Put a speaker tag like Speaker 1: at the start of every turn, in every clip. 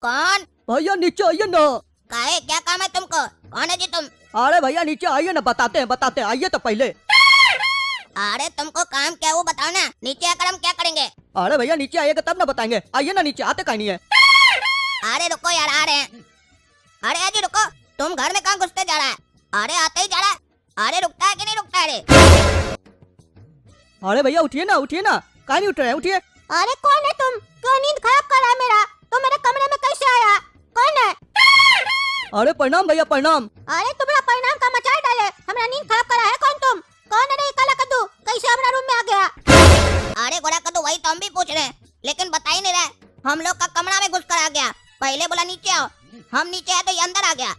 Speaker 1: कौन?
Speaker 2: भैया नीचे आइए ना।
Speaker 1: काहे, क्या काम है तुमको? कौन है जी तुम?
Speaker 2: अरे भैया नीचे आइए ना, बताते हैं आइए तो पहले।
Speaker 1: अरे तुमको काम क्या है वो बताओ ना, नीचे आकर हम क्या करेंगे?
Speaker 2: अरे भैया नीचे आइएगा तब ना बताएंगे, आइए ना नीचे, आते कहीं नहीं है।
Speaker 1: अरे रुको यार, आ रहे हैं। अरे अजी रुको, तुम घर में कहाँ घुसते जा रहा है? अरे आते ही जा रहा है। अरे रुकता है कि नहीं रुकता है रे?
Speaker 2: अरे भैया उठिए ना, कहीं नहीं उठ रहे हैं, उठिए।
Speaker 1: अरे कौन है तुम? क्यों नींद खराब कर रहा है मेरा? तुम मेरे कमरे में कैसे आया? कौन है?
Speaker 2: अरे प्रणाम भैया प्रणाम।
Speaker 1: अरे तुम्हारा परिणाम का मचाए डाले, हमारा नींद खराब करा है। कौन तुम? कौन है रे काला कद्दू? कैसे हमारा रूम में आ गया? अरे गोरा कद्दू, वही तो हम भी पूछ रहे हैं, लेकिन बता ही नहीं रहे। हम लोग का कमरा में घुस कर आ गया, पहले बोला नीचे आओ, हम नीचे आए तो ये अंदर आ गया।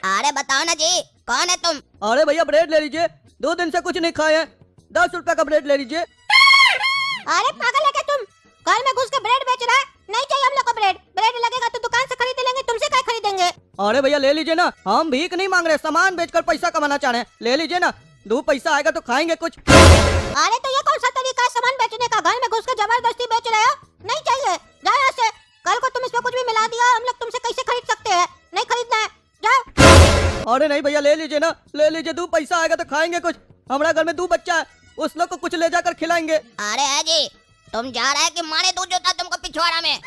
Speaker 1: अरे बताओ ना जी, कौन है तुम?
Speaker 2: अरे भैया ब्रेड ले लीजिए, 2 दिन से कुछ नहीं खाए हैं, 10 रुपए का ब्रेड ले लीजिए।
Speaker 1: अरे पागल है क्या तुम? घर में घुस के ब्रेड बेच रहा है? नहीं चाहिए हम लोग को ब्रेड। ब्रेड लगेगा तो दुकान से खरीद लेंगे, तुमसे क्या खरीदेंगे?
Speaker 2: अरे भैया ले लीजिए ना, हम भीख नहीं मांग रहे, सामान बेचकर पैसा कमाना चाह रहे हैं, ले लीजिए ना, 2 पैसा आएगा तो खाएंगे कुछ।
Speaker 1: अरे तो ये कौन सा तरीका है सामान बेचने का? घर में घुस के जबरदस्ती बेच रहे हो? नहीं चाहिए, जाओ यहाँ से। कल को तुम इसमें कुछ भी मिला दिया, हम लोग तुमसे कैसे खरीद सकते हैं? नहीं खरीदना है, जाओ।
Speaker 2: अरे नहीं भैया ले लीजिए ना, ले लीजिए, 2 पैसा आएगा तो खाएंगे कुछ, हमारा घर में 2 बच्चा है, उस लोग को कुछ ले जाकर खिलाएंगे।
Speaker 1: अरे है जी, तुम जा रहा है कि माने दूध जोता तुमको पिछवाड़ा में?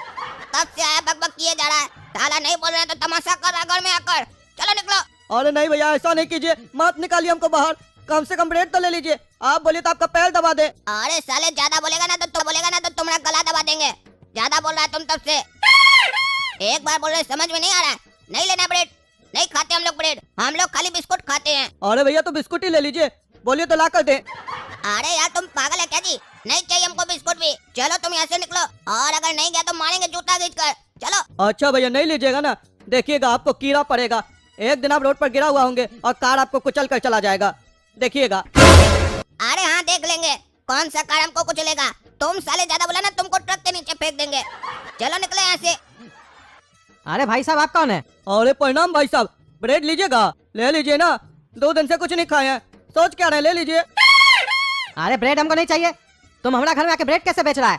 Speaker 1: कब से आया बक बक किए जा रहा है, साला नहीं बोल रहे तो तमाशा कर रहा है घर में आकर। चलो निकलो।
Speaker 2: अरे नहीं भैया ऐसा नहीं कीजिए, मत निकालिए हमको बाहर, कम से कम ब्रेड तो ले लीजिए, आप बोलिए तो आपका पैर दबा दे।
Speaker 1: अरे साले ज्यादा बोलेगा ना तो तुम्हारा गला दबा देंगे। ज्यादा बोल रहा है तुम तब से। एक बार बोल रहे समझ में नहीं आ रहा है? नहीं लेना ब्रेड, नहीं खाते हम लोग ब्रेड, हम लोग खाली बिस्कुट खाते हैं।
Speaker 2: अरे भैया तो बिस्कुट ही ले लीजिए, बोलिए तो ला कर दे।
Speaker 1: अरे यार तुम पागल है क्या जी? नहीं चाहिए हमको बिस्कुट भी। चलो तुम यहाँ से निकलो, और अगर नहीं गया तो मारेंगे जूता खींच कर। चलो।
Speaker 2: अच्छा भैया नहीं लीजिएगा ना, देखिएगा आपको कीड़ा पड़ेगा, एक दिन आप रोड पर गिरा हुआ होंगे और कार आपको कुचल कर चला जाएगा, देखिएगा।
Speaker 1: अरे हाँ देख लेंगे, कौन सा कार हमको कुचलेगा। तुम साले ज्यादा बोला ना, तुमको ट्रक के नीचे फेंक देंगे। चलो निकले यहाँ से।
Speaker 3: अरे भाई साहब आप कौन है?
Speaker 2: अरे प्रणाम भाई साहब, ब्रेड लीजिएगा, ले लीजिए ना, 2 दिन से कुछ नहीं खाए हैं, सोच क्या रहे, ले लीजिए।
Speaker 3: अरे ब्रेड हमको नहीं चाहिए, तुम हमारा घर में आके ब्रेड कैसे बेच रहा है?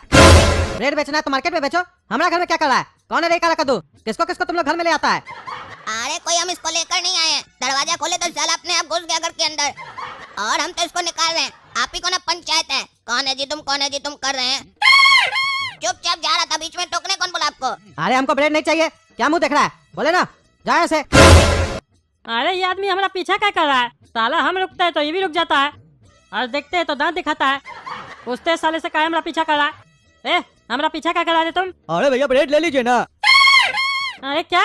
Speaker 3: ब्रेड बेचना है तो मार्केट में बेचो, हमारा घर में क्या कर रहा है? कौन है रे काला कद्दू? किसको किसको तुम लोग घर में ले आता है?
Speaker 1: अरे कोई हम इसको लेकर नहीं आए हैं, दरवाजा खोले तो साला अपने आप घुस गया घर के अंदर, और हम तो इसको निकाल रहे हैं। आप ही को ना पंचायत है, कौन है जी तुम, कौन है जी तुम कर रहे हैं। चुपचाप जा रहा था, बीच में टोकने कौन बोला आपको?
Speaker 3: अरे हमको ब्रेड नहीं चाहिए, क्या मुंह देख रहा है? बोले ना, जाओ ऐसे।
Speaker 4: अरे ये आदमी हमारा पीछा क्या कर रहा है? साला हम रुकते हैं तो ये भी रुक जाता है, और देखते हैं तो दांत दिखाता है। पूछते हैं साले से क्या हमारा पीछा कर रहा है? ए हमारा पीछा क्या करा रहे तुम?
Speaker 2: अरे भैया ब्रेड ले लीजिए ना।
Speaker 4: अरे क्या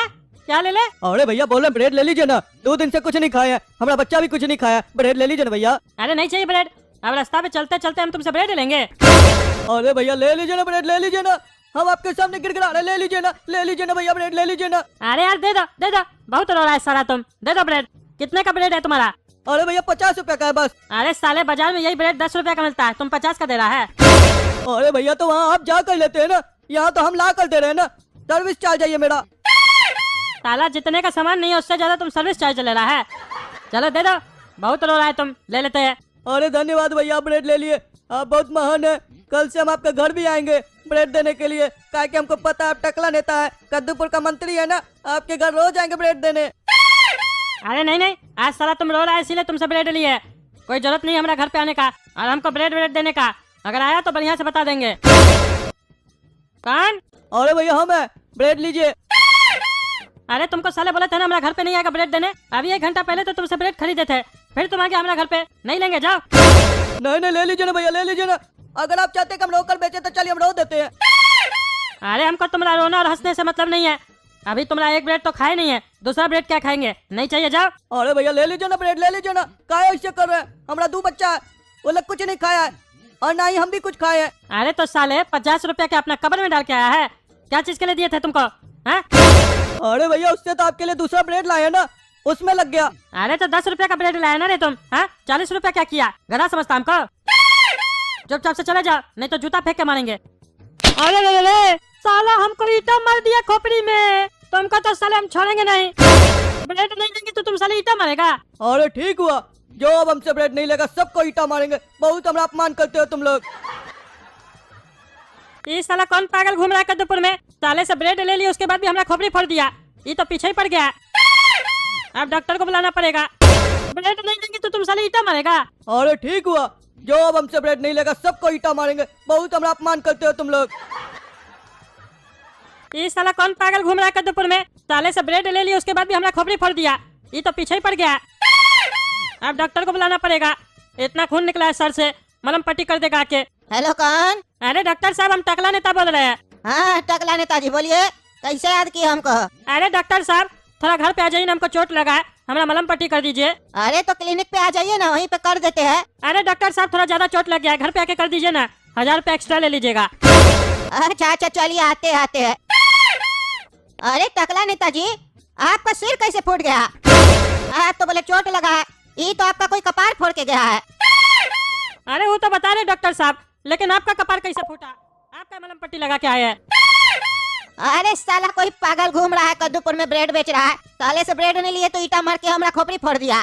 Speaker 4: क्या ले ले?
Speaker 2: अरे भैया बोल रहे ब्रेड ले लीजिए ना, 2 दिन से कुछ नहीं खाया है, हमारा बच्चा भी कुछ नहीं खाया, ब्रेड ले लीजिए ना भैया।
Speaker 4: अरे नहीं चाहिए ब्रेड, अब रास्ता पे चलते चलते हम तुमसे ब्रेड लेंगे।
Speaker 2: अरे भैया ले लीजिए ना ब्रेड, ले लीजिए ना, हम आपके सामने गिड़गिड़ा रहे, ले लीजिए ना भैया ब्रेड ले लीजिए ना।
Speaker 4: अरे यार दे दो, बहुत रो रहा है सारा, तुम दे दो ब्रेड। कितने का ब्रेड है तुम्हारा?
Speaker 2: अरे भैया 50 रुपए का है बस।
Speaker 4: अरे साले बाजार में यही ब्रेड 10 रुपए का मिलता है, तुम 50 का दे रहा है।
Speaker 2: अरे भैया तो वहाँ आप जा कर लेते हैं ना, यहाँ तो हम ला कर दे रहे हैं ना, सर्विस चार्ज है ये मेरा।
Speaker 4: साला जितने का सामान नहीं है उससे ज्यादा तुम सर्विस चार्ज ले रहा है। चलो दे दो, बहुत रो रहा है, तुम ले लेते हैं।
Speaker 2: अरे धन्यवाद भैया, ब्रेड ले लिए, आप बहुत महान है, कल से हम आपके घर भी आएंगे ब्रेड देने के लिए, क्या कि हमको पता है आप टकला नेता है, कद्दूपुर का मंत्री है ना, आपके घर रोज आएंगे ब्रेड देने।
Speaker 4: अरे नहीं, आज साला तुम रो रहा है इसीलिए तुमसे ब्रेड लिए, कोई जरूरत नहीं हमारा घर पे आने का और हमको ब्रेड देने का। अगर आया तो बढ़िया से बता देंगे। कौन?
Speaker 2: अरे भैया हम है, ब्रेड लीजिए।
Speaker 4: अरे तुमको साले बोले थे ना हमारा घर पे नहीं आएगा ब्रेड देने, अभी 1 घंटा पहले तो तुमसे ब्रेड खरीदे थे, फिर तुम आ गए हमारा घर पे, नहीं लेंगे जाओ।
Speaker 2: नहीं ले लीजिए ना भैया, ले लीजिए ना, अगर आप चाहते कि हम रोक कर बेचे तो चलिए हम रोक देते हैं।
Speaker 4: अरे हमको तुम्हारा रोना और हंसने से मतलब नहीं है, अभी तुम्हारा 1 ब्रेड तो खाए नहीं है, दूसरा ब्रेड क्या खाएंगे? नहीं चाहिए जाओ।
Speaker 2: अरे भैया ले लीजिए ना ब्रेड, ले लीजिए ना, क्या ऐसे कर रहे हैं, हमारा 2 बच्चा है, वो लोग कुछ नहीं खाया है और ना ही हम भी कुछ खाए हैं।
Speaker 4: अरे तो साले 50 रुपया के अपना कबर में डाल के आया है, क्या चीज के लिए दिए थे तुमको? हाँ?
Speaker 2: अरे भैया उससे तो आपके लिए दूसरा ब्रेड लाए ना, उसमें लग गया।
Speaker 4: अरे तो 10 रुपया का ब्रेड लाया ना रे तुम, हाँ? 40 रुपया क्या किया, गधा समझता हमको? चुपचाप से चले जाओ, नहीं तो जूता फेंक के मारेंगे। अरे साला हमको ईटा मार दिया खोपड़ी में, तुमको तो साले हम छोड़ेंगे नहीं, ब्रेड नहीं देंगे तो तुम साले ईटा मारेगा।
Speaker 2: अरे ठीक हुआ, जो अब हमसे ब्रेड नहीं लेगा सबको ईटा मारेंगे, बहुत हमारा अपमान करते हो तुम लोग।
Speaker 4: ये साला कौन पागल घूम रहा है कद्दूपुर में? साले से ब्रेड ले लिया उसके बाद भी हमारा खोपड़ी फोड़ दिया। ये तो पीछे ही पड़ गया। अब डॉक्टर को बुलाना पड़ेगा। ब्रेड नहीं देंगे तो तुम साले ईटा मारेगा।
Speaker 2: अरे ठीक हुआ, जो अब हमसे ब्रेड नहीं लेगा सबको ईटा मारेंगे। बहुत हमारा अपमान करते हो तुम लोग।
Speaker 4: ये साला कौन पागल घूम रहा है कद्दूपुर में? साले से ब्रेड ले लिया उसके बाद भी हमारा खोपड़ी फोड़ दिया। ये तो पीछे ही पड़ गया। अब डॉक्टर को बुलाना पड़ेगा। इतना खून निकला है सर से, मलहम पट्टी कर देगा आके।
Speaker 1: हेलो कौन?
Speaker 4: अरे डॉक्टर साहब, हम टकला नेता बोल रहे हैं।
Speaker 1: हाँ टकला नेताजी बोलिए, कैसे याद किए हमको?
Speaker 4: अरे डॉक्टर साहब, थोड़ा घर पे आ जाइए ना, हमको चोट लगा है, हमारा मलहम पट्टी कर दीजिए।
Speaker 1: अरे तो क्लिनिक पे आ जाइए ना, वहीं पे कर देते हैं।
Speaker 4: अरे डॉक्टर साहब, थोड़ा ज्यादा चोट लग गया है, घर पे आके कर दीजिए ना। 1000 रुपया एक्स्ट्रा ले लीजिएगा।
Speaker 1: अच्छा अच्छा चलिए आते आते हैं। अरे टकला नेताजी, आपका सिर कैसे फूट गया? आप तो बोले चोट लगा है, ये तो आपका कोई कपार फोड़ के गया है।
Speaker 4: अरे वो तो बता रहे डॉक्टर साहब, लेकिन आपका कपार कैसे फूटा? आपका मलहम पट्टी लगा के आए हैं।
Speaker 1: अरे साला कोई पागल घूम रहा है कद्दूपुर में ब्रेड बेच रहा है, साले से ब्रेड नहीं लिए तो ईटा मार के हमारा खोपड़ी फोड़ दिया।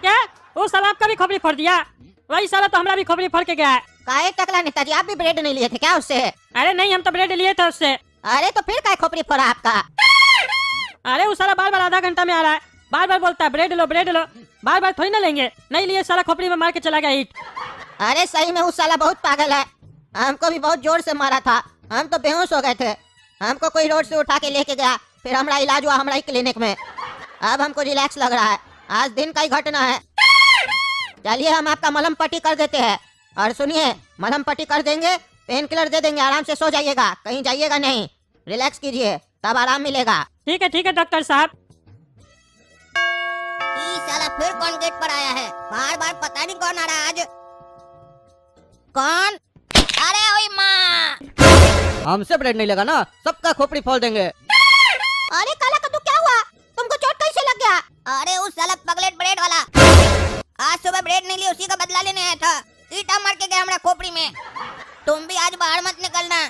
Speaker 4: क्या वो साला आपका भी खोपड़ी फोड़ दिया? वही साला तो हमारा भी खोपड़ी फोड़ के गया है।
Speaker 1: काहे टकला नेताजी, आप भी ब्रेड नहीं लिए थे क्या उससे?
Speaker 4: अरे नहीं, हम तो ब्रेड लिए थे उससे।
Speaker 1: अरे तो फिर काहे खोपड़ी फोड़ा आपका?
Speaker 4: अरे वो साला बार बार आधा घंटा में आ रहा है, बार बार बोलता है ब्रेड लो ब्रेड लो। बार बार थोड़ी ना लेंगे, नहीं लिए साला खोपड़ी में मार के चला गया ईट।
Speaker 1: अरे सही में वो साला बहुत पागल है, हमको भी बहुत जोर से मारा था, हम तो बेहोश हो गए थे। हमको कोई रोड से उठा के लेके गया, फिर हमारा इलाज हुआ हमारा क्लिनिक में। अब हमको रिलैक्स लग रहा है, आज दिन का ही घटना है। चलिए हम आपका मलहम पट्टी कर देते हैं। और सुनिए, मलहम पट्टी कर देंगे, पेन किलर दे देंगे, आराम से सो जाइएगा, कहीं जाइएगा नहीं, रिलैक्स कीजिए, तब आराम मिलेगा।
Speaker 4: ठीक है डॉक्टर साहब।
Speaker 1: साला फिर कौन गेट पर आया है? बार बार पता नहीं कौन आ रहा है आज। कौन? अरे ओए माँ,
Speaker 2: हमसे ब्रेड नहीं लेगा ना, सबका खोपड़ी फोड़ देंगे।
Speaker 1: अरे काला कद्दू क्या हुआ? तुमको चोट कैसे लग गया? अरे उस साला पगलेट ब्रेड वाला आज सुबह ब्रेड नहीं ली, उसी का बदला लेने आया था, ईटा मार के गया हमारा खोपड़ी में। तुम भी आज बाहर मत निकलना,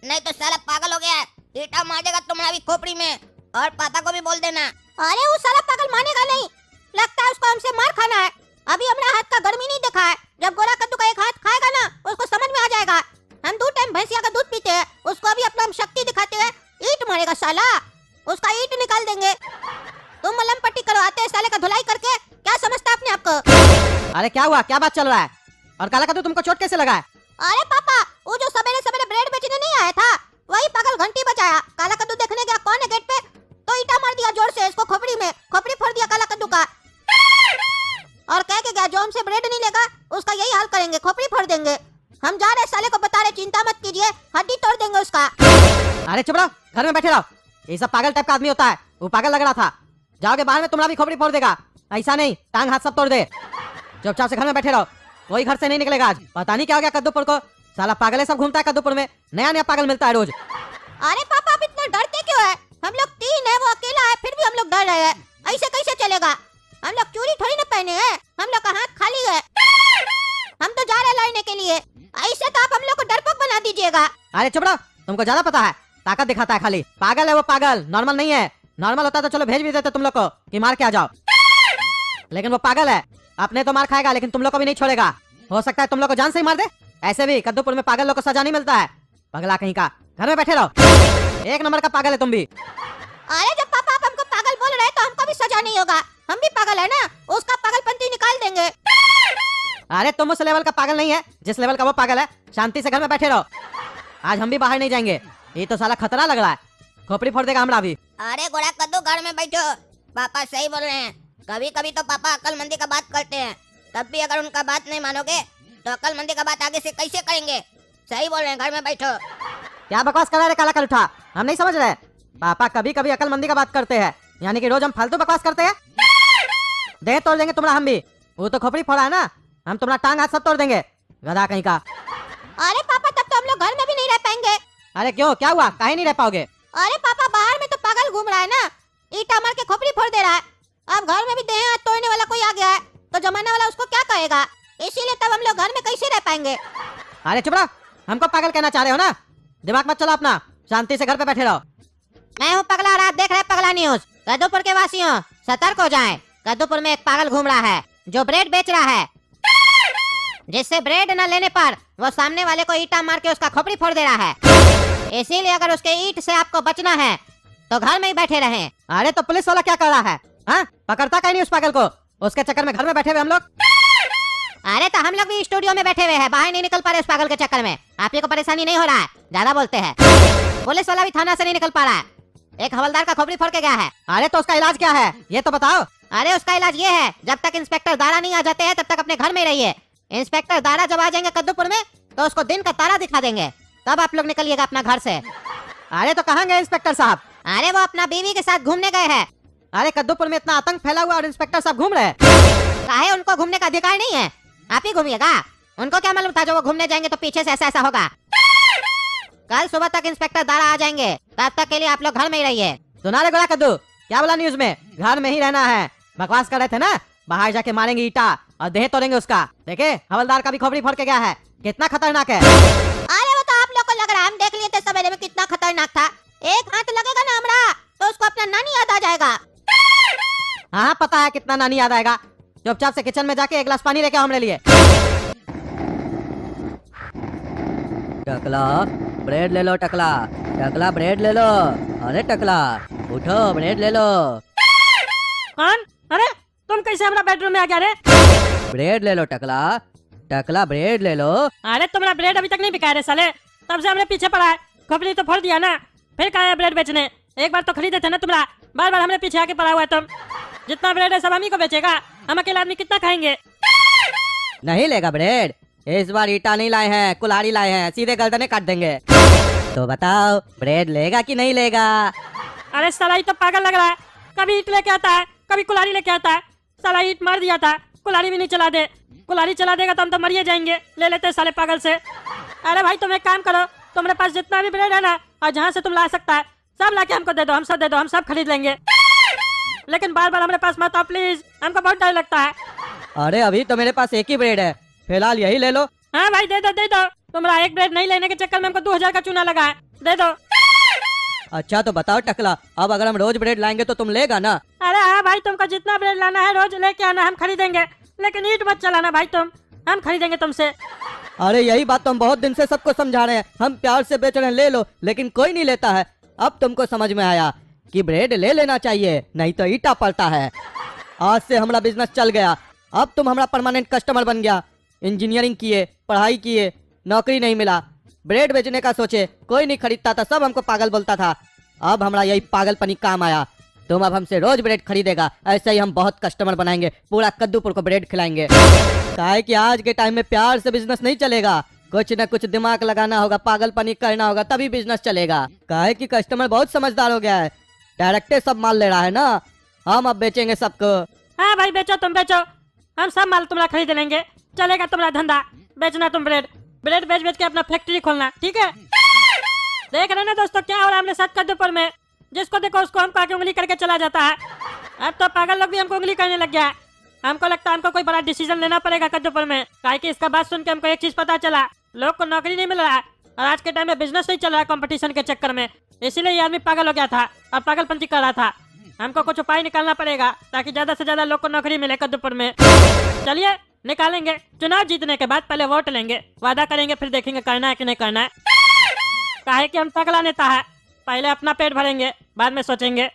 Speaker 1: नहीं तो साला पागल हो गया है, ईटा मार देगा तुम्हारा भी खोपड़ी में। और पापा को भी बोल देना। अरे वो साला पागल मानेगा नहीं, लगता है उसको हमसे मार खाना है। अभी हमारा हाथ का गर्मी नहीं देखा है, जब गोरा कद्दू का एक हाथ खाएगा ना उसको समझ में आ जाएगा। हम 2 टाइम भैंसिया का दूध पीते हैं, उसको अभी अपना शक्ति दिखाते हैं, ईट मारेगा साला, उसका ईट निकाल देंगे। तुम मलहम पट्टी करवाते हैं साले का धुलाई करके, क्या समझता अपने आप को?
Speaker 3: अरे क्या हुआ, क्या बात चल रहा है? और काला कद्दू तुमको चोट कैसे लगा है?
Speaker 1: अरे पापा, वो जो सवेरे सवेरे ब्रेड बेचने नहीं आया था, वही पागल घंटी बजाया, काला कद्दू देखने गया कौन है गेट पे, तो ईटा मार दिया जोर से इसको खोपड़ी में, खोपड़ी फोड़ दिया काला कद्दू का। और कह के गया जो हमसे ब्रेड नहीं लेगा उसका यही हाल करेंगे, खोपड़ी फोड़ देंगे। हम जा रहे साले को बता रहे, चिंता मत कीजिए, हड्डी तोड़ देंगे उसका।
Speaker 3: अरे चुप रहो, घर में बैठे रहो, ये सब पागल टाइप का आदमी होता है, वो पागल लग रहा था। जाओगे बाहर में तुम्हारा भी खोपड़ी फोड़ देगा, ऐसा नहीं टांग हाथ सब तोड़ दे। चुपचाप से घर में बैठे रहो, कोई घर से नहीं निकलेगा आज। पता नहीं क्या हो गया कद्दूपुर को, साला पागल है, सब घूमता है कद्दूपुर में, नया नया पागल मिलता है रोज।
Speaker 1: अरे पापा आप इतना डरते क्यों है? हम लोग 3 है, वो अकेला है, फिर भी हम लोग डर रहे हैं, ऐसे कैसे चलेगा? हम लोग चूड़ी थोड़ी ना पहने हैं, हम लोग का हाथ खाली है, हम तो जा रहे लड़ने के लिए, ऐसे तो आप हम लोग को डरपोक बना दीजिएगा।
Speaker 3: अरे चुप रहो, तुमको ज्यादा पता है, ताकत दिखाता है खाली। पागल है वो, पागल, नॉर्मल नहीं है। नॉर्मल होता तो चलो भेज भी देते तुम लोग को कि मार के आ जाओ, लेकिन वो पागल है, अपने तो मार खाएगा लेकिन तुम लोग को भी नहीं छोड़ेगा। हो सकता है तुम लोग को जान से ही मार दे। ऐसे भी कद्दूपुर में पागल लोग को सजा नहीं मिलता है, पगला कहीं का। घर में बैठे रहो, 1 नंबर का पागल है तुम भी।
Speaker 1: अरे जब पापा आप हमको पागल बोल रहे हैं तो हमको भी सजा नहीं होगा, हम भी पागल है ना, उसका पागलपंती निकाल देंगे।
Speaker 3: अरे तुम उस लेवल का पागल नहीं है जिस लेवल का वो पागल है, शांति से घर में बैठे रहो। आज हम भी बाहर नहीं जाएंगे, ये तो साला खतरा लग रहा है, खोपड़ी फोड़ देगा हमरा भी।
Speaker 1: अरे गोरा कद्दू घर में बैठो, पापा सही बोल रहे हैं। कभी कभी तो पापा अक्लमंदी का बात करते हैं, तब भी अगर उनका बात नहीं मानोगे तो अक्लमंदी का बात आगे से कैसे करेंगे? सही बोल रहे हैं, घर में बैठो।
Speaker 3: क्या बकवास कर रहा है काला कल उठा, हम नहीं समझ रहे। पापा कभी कभी अक्लमंदी का बात करते हैं, यानी कि रोज हम फालतू बकवास करते हैं। दे तोड़ देंगे तुम्हारा हम भी, वो तो खोपड़ी फोड़ा है ना, हम तुम्हारा टांग हाथ सब तोड़ देंगे, गधा कहीं का।
Speaker 1: अरे पापा तब तो हम लोग घर में भी नहीं रह पाएंगे।
Speaker 3: अरे क्यों, क्या हुआ, काहे नहीं रह पाओगे?
Speaker 1: अरे पापा बाहर में तो पागल घूम रहा है ना, ईटा मार के खोपड़ी फोड़ दे रहा है, अब घर में भी देह हाथ तोड़ने वाला कोई आ गया है तो जमाना वाला उसको क्या कहेगा, इसीलिए तब हम लोग घर में कैसे रह पाएंगे?
Speaker 3: अरे चुप रहो, हमको पागल कहना चाह रहे हो ना, दिमाग मत चलो अपना, शांति से घर पे बैठे रहो।
Speaker 1: मैं हूँ पगला और आप देख रहे हैं पगला न्यूज। कद्दूपुर के वासियों सतर्क हो जाएं, कद्दूपुर में एक पागल घूम रहा है जो ब्रेड बेच रहा है, जिससे ब्रेड न लेने पर वो सामने वाले को ईटा मार के उसका खोपड़ी फोड़ दे रहा है। इसीलिए अगर उसके ईंट से आपको बचना है तो घर में ही बैठे रहें।
Speaker 3: अरे तो पुलिस वाला क्या कर रहा है? हाँ, पकड़ता कहीं नहीं उस पागल को। उसके चक्कर में घर में बैठे हुए हम लोग।
Speaker 1: अरे तो हम लोग भी स्टूडियो में बैठे हुए हैं, बाहर नहीं निकल पा रहे उस पागल के चक्कर में। आप ही को परेशानी नहीं हो रहा है? ज्यादा बोलते हैं। पुलिस वाला भी थाना से नहीं निकल पा रहा है, एक हवलदार का खोपड़ी फोड़ के गया है।
Speaker 3: अरे तो उसका इलाज क्या है ये तो बताओ।
Speaker 1: अरे उसका इलाज ये है, जब तक इंस्पेक्टर दारा नहीं आ जाते हैं तब तक अपने घर में रहिए। इंस्पेक्टर दारा जब आ जाएंगे कद्दूपुर में तो उसको दिन का तारा दिखा देंगे, तब आप लोग निकलिएगा अपना घर से।
Speaker 3: अरे तो कहाँ गए इंस्पेक्टर साहब?
Speaker 1: अरे वो अपना बीवी के साथ घूमने गए हैं।
Speaker 3: अरे कद्दूपुर में इतना आतंक फैला हुआ और इंस्पेक्टर साहब घूम रहे हैं।
Speaker 1: काहे उनको घूमने का अधिकार नहीं है? आप ही घूमिएगा। उनको क्या मालूम था जो वो घूमने जाएंगे तो पीछे से ऐसा ऐसा होगा। कल सुबह तक इंस्पेक्टर दारा आ जाएंगे, तब तक के लिए आप लोग घर में ही रहिए।
Speaker 3: सुना रे गोरा कद्दू, क्या बोला न्यूज में? घर में ही रहना है। बकवास कर रहे थे ना, बाहर जाके मारेंगे ईटा और देह तोड़ेंगे उसका। देखे हवलदार का भी खोपड़ी फोड़ के गया है, कितना खतरनाक है।
Speaker 1: अरे वो तो आप लोग को लग रहा है, हम देख लिए थे सवेरे में कितना खतरनाक था। एक हाथ लगेगा ना हमरा तो उसको अपना नानी याद आ जाएगा।
Speaker 3: हाँ पता है कितना नानी याद आएगा। चुपचाप से किचन में जाके एक गिलास पानी लेके आओ हमरे लिए।
Speaker 2: टकला ब्रेड ले लो, टकला टकला ब्रेड ले लो। अरे टकला उठो, ब्रेड ले लो।
Speaker 4: कौन? अरे तुम कैसे हमारा बेडरूम में आ गया रे?
Speaker 2: ब्रेड ले लो टकला, टकला ब्रेड ले लो।
Speaker 4: अरे तुम्हारा ब्रेड अभी तक नहीं बिका रे साले, तब से हमने पीछे पड़ा है। खोपड़ी तो फोड़ दिया ना, फिर कहा है ब्रेड बेचने? एक बार तो खरीदे थे ना तुम्हारा, बार बार हमने पीछे आके पड़ा हुआ है। तुम जितना ब्रेड है सब हम ही को बेचेगा, हम अकेला आदमी कितना खाएंगे?
Speaker 2: नहीं लेगा ब्रेड? इस बार ईटा नहीं लाए हैं, कुल्हाड़ी लाए हैं, सीधे गर्दनें काट देंगे। तो बताओ ब्रेड लेगा कि नहीं लेगा?
Speaker 4: अरे साला ये तो पागल लग रहा है, कभी ईट लेके आता है कभी कुल्हाड़ी लेके आता है। साला ईट मार दिया था, कुल्हाड़ी भी नहीं चला दे। कुल्हाड़ी चला देगा तो हम तो मरिए जाएंगे, ले लेते साले पागल से। अरे भाई तुम एक काम करो, तुम्हारे पास जितना भी ब्रेड है ना और जहाँ से तुम ला सकता है सब लाके हमको दे दो, हम सब दे दो, हम सब खरीद लेंगे। लेकिन बार बार हमारे पास मत आओ प्लीज, हमको बहुत डर लगता है।
Speaker 2: अरे अभी तो मेरे पास एक ही ब्रेड है, फिलहाल यही ले लो।
Speaker 4: हाँ भाई दे दो दे दो, तुम्हारा एक ब्रेड नहीं लेने के चक्कर में हमको 2000 का चूना लगा है, दे दो।
Speaker 2: अच्छा तो बताओ टकला, अब अगर हम रोज ब्रेड लाएंगे तो तुम लेगा ना?
Speaker 4: अरे हाँ भाई तुमको जितना ब्रेड लाना है रोज लेके आना, हम खरीदेंगे। लेकिन ईट मत चलाना भाई तुम, हम खरीदेंगे तुमसे।
Speaker 2: अरे यही बात तो हम बहुत दिन से सबको समझा रहे हैं, हम प्यार से बेच रहे हैं, ले लो, लेकिन कोई नहीं लेता है। अब तुमको समझ में आया कि ब्रेड ले लेना चाहिए, नहीं तो ईटा पड़ता है। आज से हमारा बिजनेस चल गया, अब तुम हमारा परमानेंट कस्टमर बन गया। इंजीनियरिंग किए, पढ़ाई किए, नौकरी नहीं मिला, ब्रेड बेचने का सोचे, कोई नहीं खरीदता था, सब हमको पागल बोलता था। अब हमारा यही पागलपनी काम आया, तुम अब हमसे रोज ब्रेड खरीदेगा। ऐसे ही हम बहुत कस्टमर बनाएंगे, पूरा कद्दूपुर को ब्रेड खिलाएंगे। काहे कि आज के टाइम में प्यार से बिजनेस नहीं चलेगा, कुछ न कुछ दिमाग लगाना होगा, पागलपनी करना होगा, तभी बिजनेस चलेगा। काहे कि कस्टमर बहुत समझदार हो गया है, डायरेक्टे सब माल ले रहा है ना। हम अब बेचेंगे सबको।
Speaker 4: हाँ भाई बेचो, तुम बेचो, हम सब माल तुम्हारा खरीद लेंगे, चलेगा तुम्हारा धंधा। बेचना तुम ब्रेड, ब्रेड बेच बेच के अपना फैक्ट्री खोलना, ठीक है? देख रहे ना दोस्तों क्या हो रहा है हमने साथ कद्दूपुर में। जिसको देखो उसको हमको आके उंगली करके चला जाता है। अब तो पागल लोग भी हमको उंगली करने लग गया है। हमको लगता है हमको कोई बड़ा डिसीजन लेना पड़ेगा कद्दूपुर में, काहे कि इसका बात सुन के हमको एक चीज पता चला, लोग को नौकरी नहीं मिल रहा है और आज के टाइम में बिजनेस नहीं चल रहा है कंपटीशन के चक्कर में। इसीलिए ये आदमी पागल हो गया था और पागलपंती कर रहा था। हमको कुछ उपाय निकालना पड़ेगा ताकि ज्यादा से ज्यादा लोग को नौकरी मिले कद्दूपुर में। चलिए निकालेंगे, चुनाव जीतने के बाद पहले वोट लेंगे, वादा करेंगे, फिर देखेंगे करना है कि नहीं करना है। काहे कि हम तगड़ा नेता है, पहले अपना पेट भरेंगे बाद में सोचेंगे।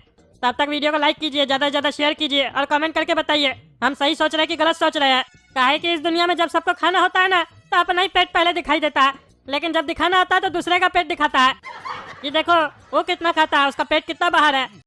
Speaker 4: तब तक वीडियो को लाइक कीजिए, ज्यादा से ज्यादा शेयर कीजिए और कमेंट करके बताइए हम सही सोच रहे हैं कि गलत सोच रहे हैं। काहे कि इस दुनिया में जब सबको खाना होता है ना तो अपना ही पेट पहले दिखाई देता है, लेकिन जब दिखाना होता है तो दूसरे का पेट दिखाता है। ये देखो वो कितना खाता है, उसका पेट कितना बाहर है।